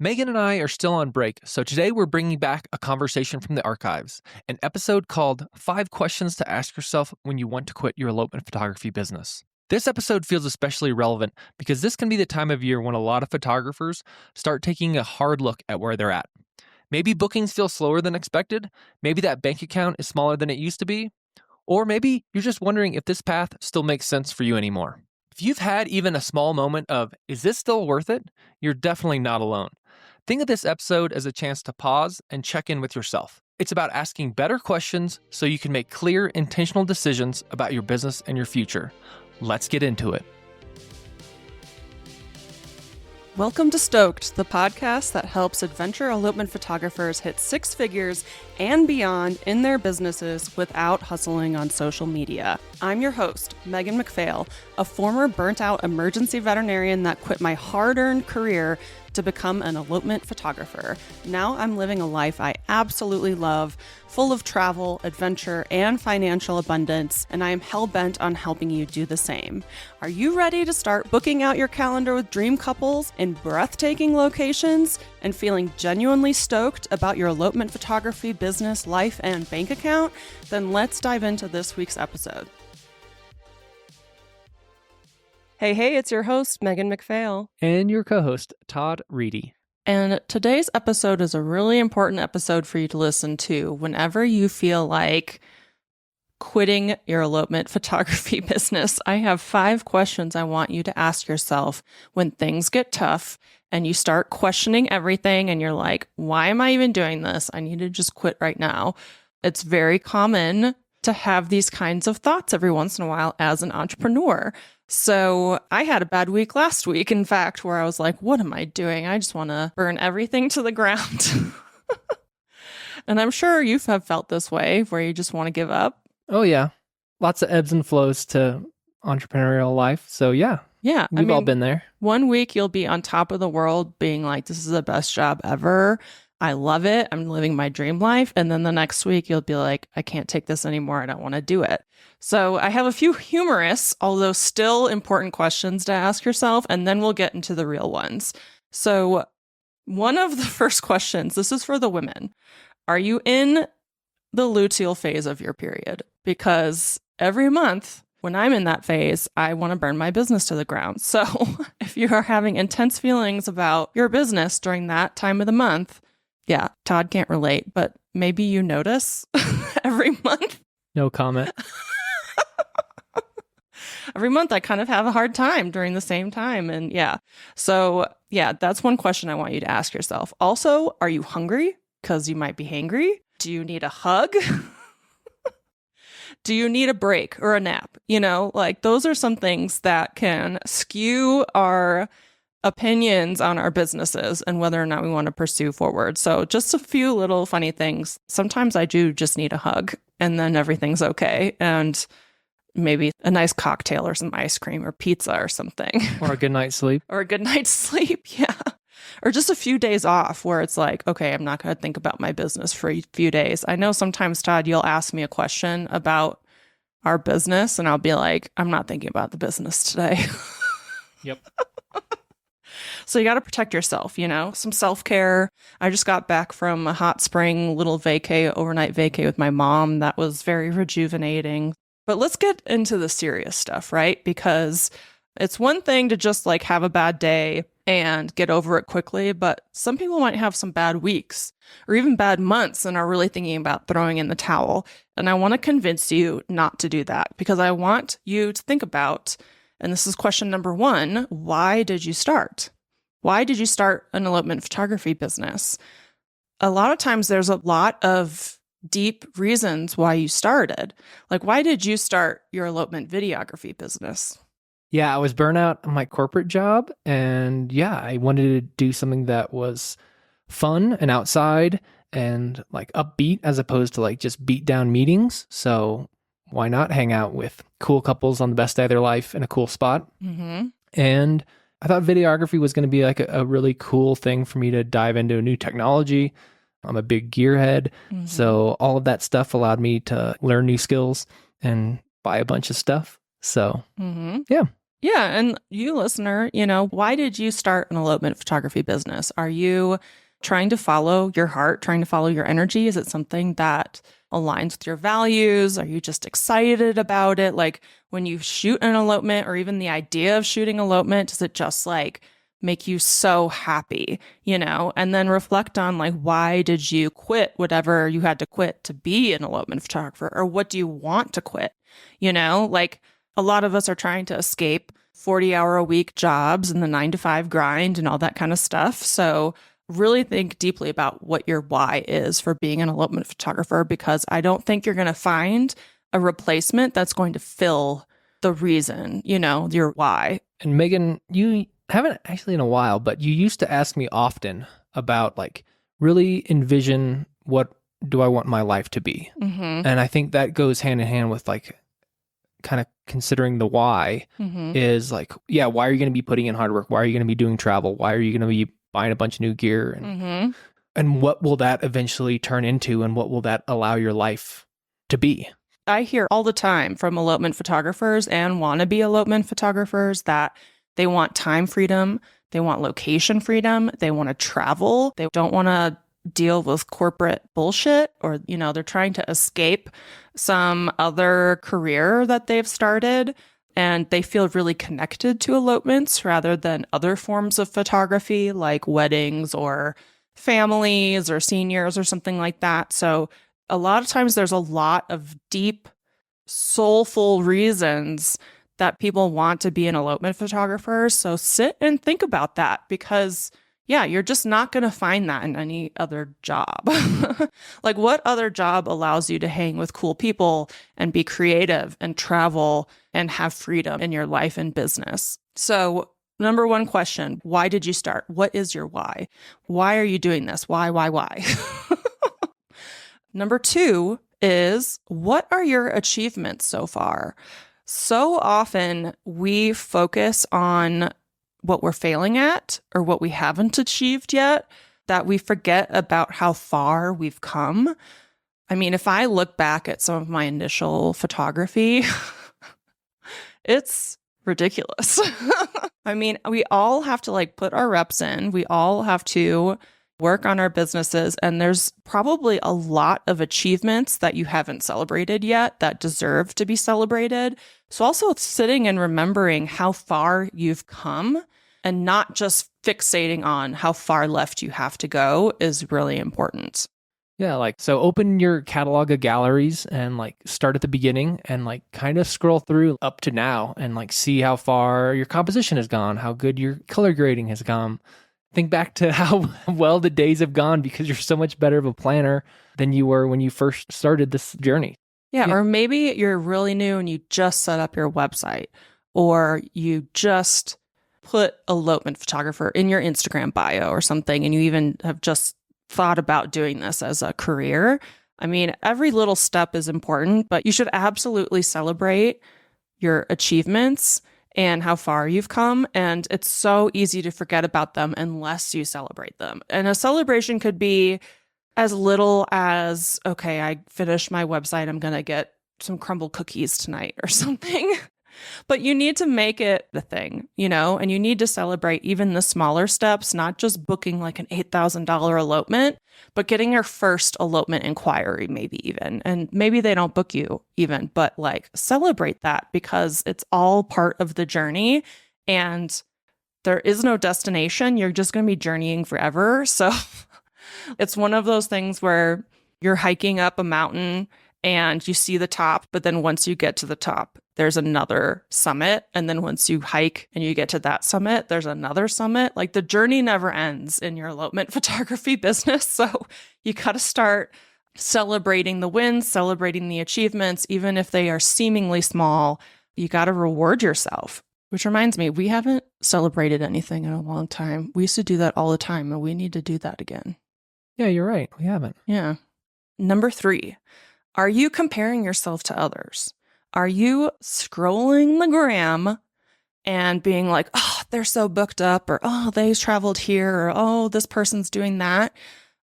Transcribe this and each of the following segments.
Megan and I are still on break, so today we're bringing back a conversation from the archives, an episode called 5 Questions to Ask Yourself When You Want to Quit Your Elopement Photography Business. This episode feels especially relevant because this can be the time of year when a lot of photographers start taking a hard look at where they're at. Maybe bookings feel slower than expected, maybe that bank account is smaller than it used to be, or maybe you're just wondering if this path still makes sense for you anymore. If you've had even a small moment of, is this still worth it? You're definitely not alone. Think of this episode as a chance to pause and check in with yourself. It's about asking better questions so you can make clear, intentional decisions about your business and your future. Let's get into it. Welcome to Stoked, the podcast that helps adventure elopement photographers hit 6 figures and beyond in their businesses without hustling on social media. I'm your host, Megan McPhail, a former burnt-out emergency veterinarian that quit my hard-earned career to become an elopement photographer. Now I'm living a life I absolutely love, full of travel, adventure, and financial abundance, and I am hell-bent on helping you do the same. Are you ready to start booking out your calendar with dream couples in breathtaking locations and feeling genuinely stoked about your elopement photography business, life, and bank account? Then let's dive into this week's episode. Hey, it's your host, Megan McPhail. And your co-host, Todd Reedy. And today's episode is a really important episode for you to listen to whenever you feel like quitting your elopement photography business. I have 5 questions I want you to ask yourself when things get tough and you start questioning everything and you're like, why am I even doing this? I need to just quit right now. It's very common to have these kinds of thoughts every once in a while as an entrepreneur. So I had a bad week last week, in fact, where I was like, what am I doing? I just want to burn everything to the ground. And I'm sure you have felt this way, where you just want to give up. Oh yeah, lots of ebbs and flows to entrepreneurial life. So yeah, we've all been there. One week you'll be on top of the world being like, this is the best job ever. I love it. I'm living my dream life. And then the next week you'll be like, I can't take this anymore. I don't want to do it. So I have a few humorous, although still important questions to ask yourself, and then we'll get into the real ones. So one of the first questions, this is for the women. Are you in the luteal phase of your period? Because every month when I'm in that phase, I want to burn my business to the ground. So if you are having intense feelings about your business during that time of the month, yeah, Todd can't relate, but maybe you notice every month. No comment. Every month I kind of have a hard time during the same time. And that's one question I want you to ask yourself. Also, are you hungry? Because you might be hangry. Do you need a hug? Do you need a break or a nap? Those are some things that can skew our opinions on our businesses and whether or not we want to pursue forward. So just a few little funny things. Sometimes I do just need a hug and then everything's okay. And maybe a nice cocktail or some ice cream or pizza or something. Or a good night's sleep. Or a good night's sleep. Yeah. Or just a few days off where it's like, okay, I'm not going to think about my business for a few days. I know sometimes, Todd, you'll ask me a question about our business and I'll be like, I'm not thinking about the business today. Yep. So you got to protect yourself, some self-care. I just got back from a hot spring little overnight vacay with my mom. That was very rejuvenating. But let's get into the serious stuff, right? Because it's one thing to just have a bad day and get over it quickly, but some people might have some bad weeks or even bad months and are really thinking about throwing in the towel. And I want to convince you not to do that because I want you to think about, and this is question number 1, why did you start? Why did you start an elopement photography business? A lot of times there's a lot of deep reasons why you started. Why did you start your elopement videography business? Yeah, I was burnt out on my corporate job. And I wanted to do something that was fun and outside and upbeat as opposed to just beat down meetings. So why not hang out with cool couples on the best day of their life in a cool spot? Mm-hmm. And I thought videography was going to be a really cool thing for me to dive into a new technology. I'm a big gearhead. Mm-hmm. So all of that stuff allowed me to learn new skills and buy a bunch of stuff. So Mm-hmm. yeah. Yeah. And you, listener, why did you start an elopement photography business? Are you trying to follow your heart, trying to follow your energy? Is it something that aligns with your values? Are you just excited about it? Like when you shoot an elopement or even the idea of shooting elopement, does it just like make you so happy, And then reflect on like, why did you quit whatever you had to quit to be an elopement photographer? Or what do you want to quit? Like a lot of us are trying to escape 40-hour-a-week jobs and the 9 to 5 grind and all that kind of stuff. So really think deeply about what your why is for being an elopement photographer, because I don't think you're going to find a replacement that's going to fill the reason, your why. And Megan, you haven't actually in a while, but you used to ask me often about like really envision what do I want my life to be. Mm-hmm. And I think that goes hand in hand with like kind of considering the why is like, yeah, why are you going to be putting in hard work? Why are you going to be doing travel? Why are you going to be buying a bunch of new gear? And what will that eventually turn into? And what will that allow your life to be? I hear all the time from elopement photographers and wannabe elopement photographers that they want time freedom, they want location freedom, they want to travel, they don't want to deal with corporate bullshit, or, they're trying to escape some other career that they've started. And they feel really connected to elopements rather than other forms of photography like weddings or families or seniors or something like that. So a lot of times there's a lot of deep, soulful reasons that people want to be an elopement photographer. So sit and think about that, because yeah, you're just not going to find that in any other job. Like what other job allows you to hang with cool people and be creative and travel and have freedom in your life and business? So number one question, why did you start? What is your why? Why are you doing this? Why? Number two is, what are your achievements so far? So often we focus on what we're failing at or what we haven't achieved yet, that we forget about how far we've come. I mean, if I look back at some of my initial photography, it's ridiculous. I mean, we all have to like put our reps in. We all have to work on our businesses. And there's probably a lot of achievements that you haven't celebrated yet that deserve to be celebrated. So also sitting and remembering how far you've come and not just fixating on how far left you have to go is really important. Yeah, like, so open your catalog of galleries and like start at the beginning and like kind of scroll through up to now and like see how far your composition has gone, how good your color grading has gone. Think back to how well the days have gone, because you're so much better of a planner than you were when you first started this journey. Yeah, or maybe you're really new and you just set up your website, or you just put elopement photographer in your Instagram bio or something, and you even have just thought about doing this as a career. I mean, every little step is important, but you should absolutely celebrate your achievements and how far you've come. And it's so easy to forget about them unless you celebrate them. And a celebration could be as little as, okay, I finished my website, I'm going to get some crumble cookies tonight or something. But you need to make it the thing, and you need to celebrate even the smaller steps, not just booking like an $8,000 elopement, but getting your first elopement inquiry, maybe even. And maybe they don't book you even, but like celebrate that, because it's all part of the journey and there is no destination. You're just going to be journeying forever. So it's one of those things where you're hiking up a mountain and you see the top, but then once you get to the top, there's another summit. And then once you hike and you get to that summit, there's another summit. Like the journey never ends in your elopement photography business. So you got to start celebrating the wins, celebrating the achievements, even if they are seemingly small. You got to reward yourself. Which reminds me, we haven't celebrated anything in a long time. We used to do that all the time, and we need to do that again. Yeah, you're right. We haven't. Yeah. Number 3. Are you comparing yourself to others? Are you scrolling the gram and being like, oh, they're so booked up, or oh, they traveled here, or oh, this person's doing that,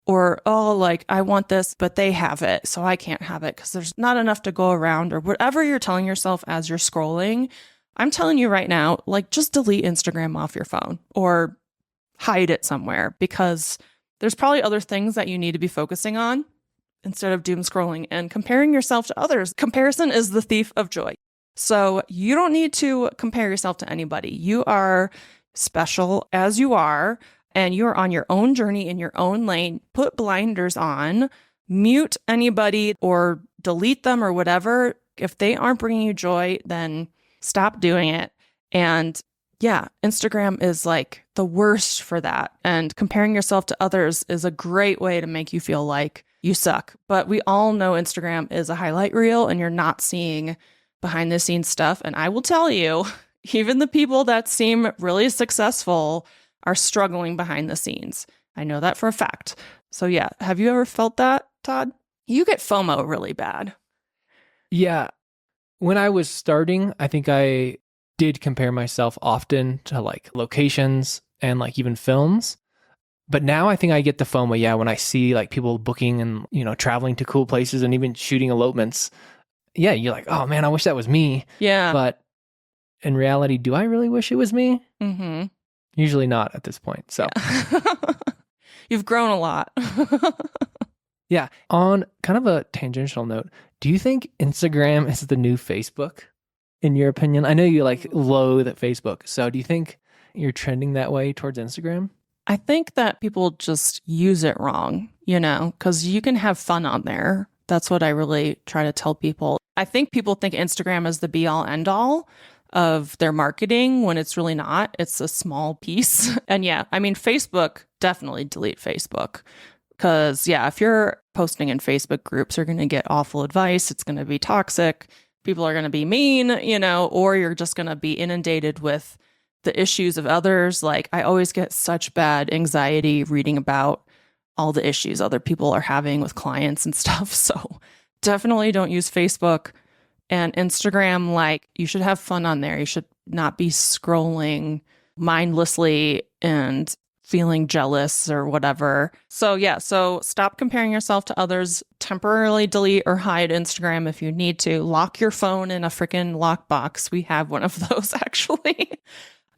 or oh, like I want this, but they have it, so I can't have it because there's not enough to go around, or whatever you're telling yourself as you're scrolling? I'm telling you right now, like just delete Instagram off your phone or hide it somewhere because there's probably other things that you need to be focusing on instead of doom scrolling and comparing yourself to others. Comparison is the thief of joy. So you don't need to compare yourself to anybody. You are special as you are, and you're on your own journey in your own lane. Put blinders on, mute anybody or delete them or whatever. If they aren't bringing you joy, then stop doing it. And yeah, Instagram is like the worst for that. And comparing yourself to others is a great way to make you feel like you suck. But we all know Instagram is a highlight reel and you're not seeing behind the scenes stuff. And I will tell you, even the people that seem really successful are struggling behind the scenes. I know that for a fact. So yeah, have you ever felt that, Todd? You get FOMO really bad. Yeah. When I was starting, I think I did compare myself often to like locations and like even films. But now I think I get the FOMO, yeah, when I see like people booking and, traveling to cool places and even shooting elopements. Yeah, you're like, oh man, I wish that was me. Yeah. But in reality, do I really wish it was me? Mm-hmm. Usually not at this point. So yeah. You've grown a lot. Yeah. On kind of a tangential note, do you think Instagram is the new Facebook, in your opinion? I know you like loathe at Facebook. So do you think you're trending that way towards Instagram? I think that people just use it wrong, because you can have fun on there. That's what I really try to tell people. I think people think Instagram is the be all end all of their marketing when it's really not. It's a small piece. And yeah, I mean, Facebook, definitely delete Facebook. Because yeah, if you're posting in Facebook groups, you're going to get awful advice. It's going to be toxic. People are going to be mean, or you're just going to be inundated with the issues of others. Like I always get such bad anxiety reading about all the issues other people are having with clients and stuff. So definitely don't use Facebook and Instagram. Like you should have fun on there. You should not be scrolling mindlessly and feeling jealous or whatever. So yeah, so stop comparing yourself to others. Temporarily delete or hide Instagram if you need to. Lock your phone in a freaking lockbox. We have one of those actually.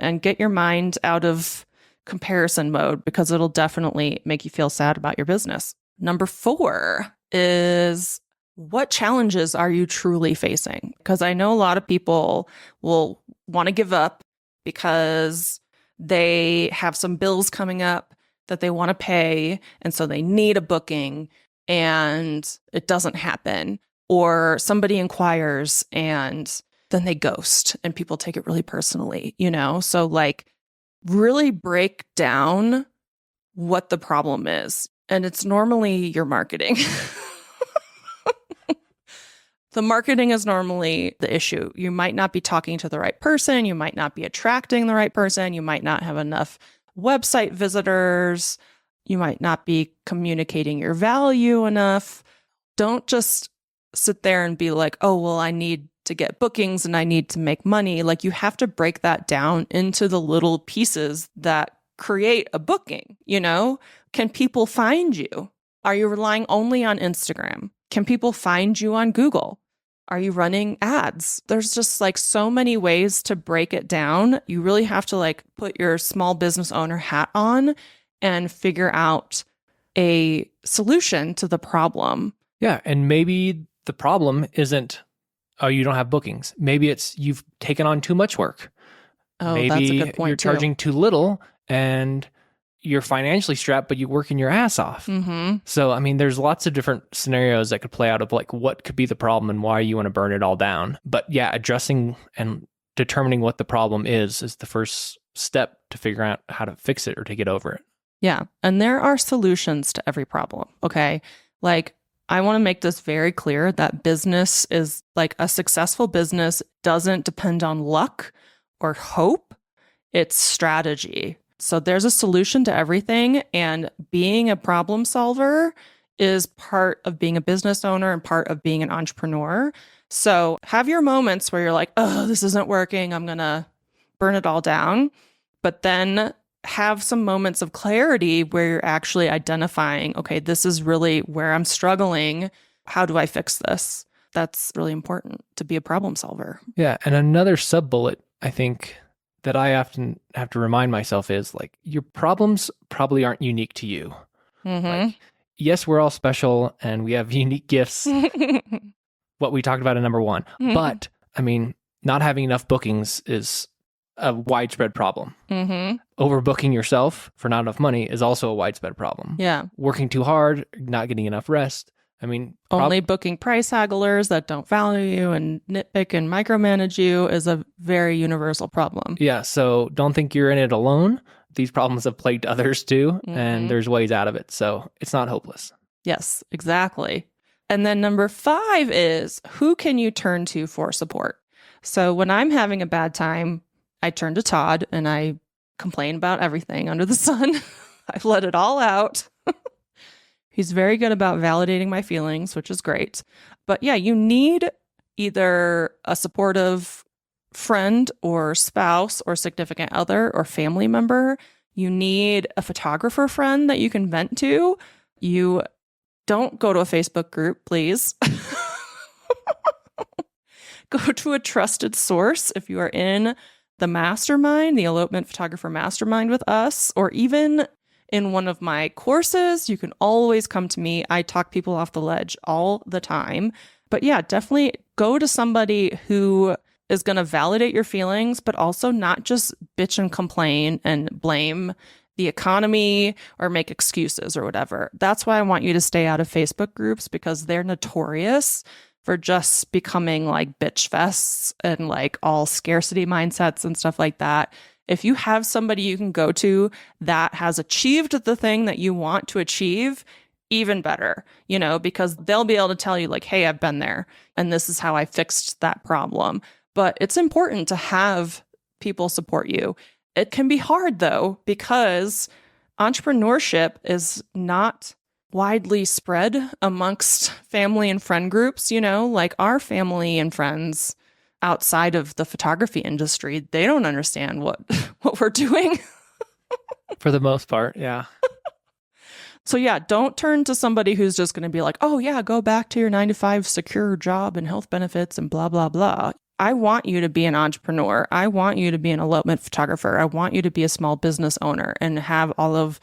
And get your mind out of comparison mode because it'll definitely make you feel sad about your business. Number 4 is, what challenges are you truly facing? Because I know a lot of people will want to give up because they have some bills coming up that they want to pay, and so they need a booking and it doesn't happen. Or somebody inquires and then they ghost and people take it really personally, So like really break down what the problem is. And it's normally your marketing. The marketing is normally the issue. You might not be talking to the right person. You might not be attracting the right person. You might not have enough website visitors. You might not be communicating your value enough. Don't just sit there and be like, oh, well, I need to get bookings and I need to make money. Like you have to break that down into the little pieces that create a booking. Can people find you? Are you relying only on Instagram? Can people find you on Google? Are you running ads? There's just like so many ways to break it down. You really have to like put your small business owner hat on and figure out a solution to the problem. Yeah. And maybe the problem isn't, oh, you don't have bookings. Maybe it's you've taken on too much work. Oh, maybe that's a good point you're charging too little and you're financially strapped, but you're working your ass off. Mm-hmm. So, I mean, there's lots of different scenarios that could play out of like what could be the problem and why you want to burn it all down. But yeah, addressing and determining what the problem is the first step to figure out how to fix it or to get over it. Yeah. And there are solutions to every problem. Okay. Like, I want to make this very clear that business is like a successful business doesn't depend on luck or hope. It's strategy. So there's a solution to everything. And being a problem solver is part of being a business owner and part of being an entrepreneur. So have your moments where you're like, oh, this isn't working. I'm going to burn it all down. But then have some moments of clarity where you're actually identifying, okay, this is really where I'm struggling. How do I fix this? That's really important to be a problem solver. Yeah. And another sub bullet I think that I often have to remind myself is like, your problems probably aren't unique to you. Like, yes, we're all special and we have unique gifts. What we talked about in number 1. But I mean, not having enough bookings is a widespread problem. Overbooking yourself for not enough money is also a widespread problem. Yeah. Working too hard, not getting enough rest. I mean, only booking price hagglers that don't value you and nitpick and micromanage you is a very universal problem. Yeah. So don't think you're in it alone. These problems have plagued others too, and there's ways out of it. So it's not hopeless. Yes, exactly. And then number 5 is, who can you turn to for support? So when I'm having a bad time, I turn to Todd and I complain about everything under the sun. I've let it all out. He's very good about validating my feelings, which is great. But yeah, you need either a supportive friend or spouse or significant other or family member. You need a photographer friend that you can vent to. You don't go to a Facebook group, please. Go to a trusted source if you are in the mastermind, the Elopement Photographer Mastermind with us, or even in one of my courses. You can always come to me. I talk people off the ledge all the time. But yeah, definitely go to somebody who is going to validate your feelings, but also not just bitch and complain and blame the economy or make excuses or whatever. That's why I want you to stay out of Facebook groups, because they're notorious for just becoming like bitch fests and like all scarcity mindsets and stuff like that. If you have somebody you can go to that has achieved the thing that you want to achieve, even better, because they'll be able to tell you like, hey, I've been there and this is how I fixed that problem. But it's important to have people support you. It can be hard though, because entrepreneurship is not widely spread amongst family and friend groups, like our family and friends outside of the photography industry, they don't understand what we're doing. For the most part, yeah. So yeah, don't turn to somebody who's just going to be like, oh yeah, go back to your 9-to-5 secure job and health benefits and blah, blah, blah. I want you to be an entrepreneur. I want you to be an elopement photographer. I want you to be a small business owner and have all of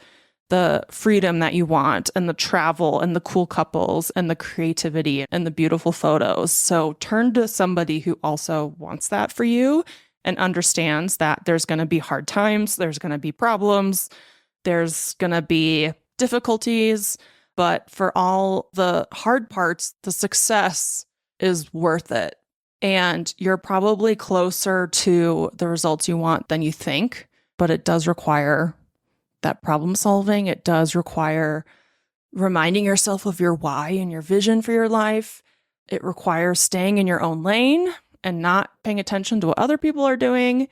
the freedom that you want and the travel and the cool couples and the creativity and the beautiful photos. So turn to somebody who also wants that for you and understands that there's going to be hard times, there's going to be problems, there's going to be difficulties, but for all the hard parts, the success is worth it. And you're probably closer to the results you want than you think, but it does require that problem solving. It does require reminding yourself of your why and your vision for your life. It requires staying in your own lane and not paying attention to what other people are doing.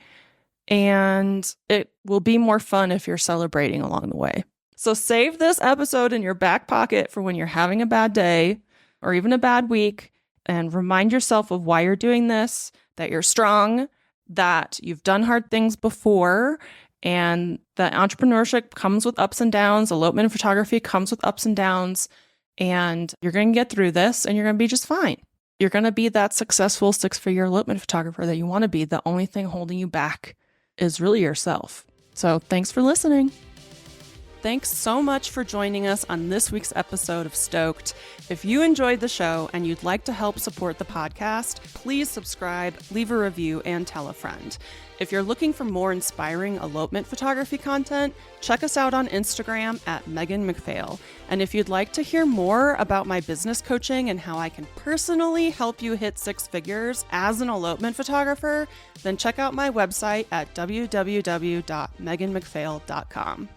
And it will be more fun if you're celebrating along the way. So save this episode in your back pocket for when you're having a bad day or even a bad week, and remind yourself of why you're doing this, that you're strong, that you've done hard things before, and that entrepreneurship comes with ups and downs. Elopement photography comes with ups and downs, and you're going to get through this and you're going to be just fine. You're going to be that successful 6-figure elopement photographer that you want to be. The only thing holding you back is really yourself. So thanks for listening. Thanks so much for joining us on this week's episode of Stoked. If you enjoyed the show and you'd like to help support the podcast, please subscribe, leave a review, and tell a friend. If you're looking for more inspiring elopement photography content, check us out on Instagram at Megan McPhail. And if you'd like to hear more about my business coaching and how I can personally help you hit 6 figures as an elopement photographer, then check out my website at www.meganmcphail.com.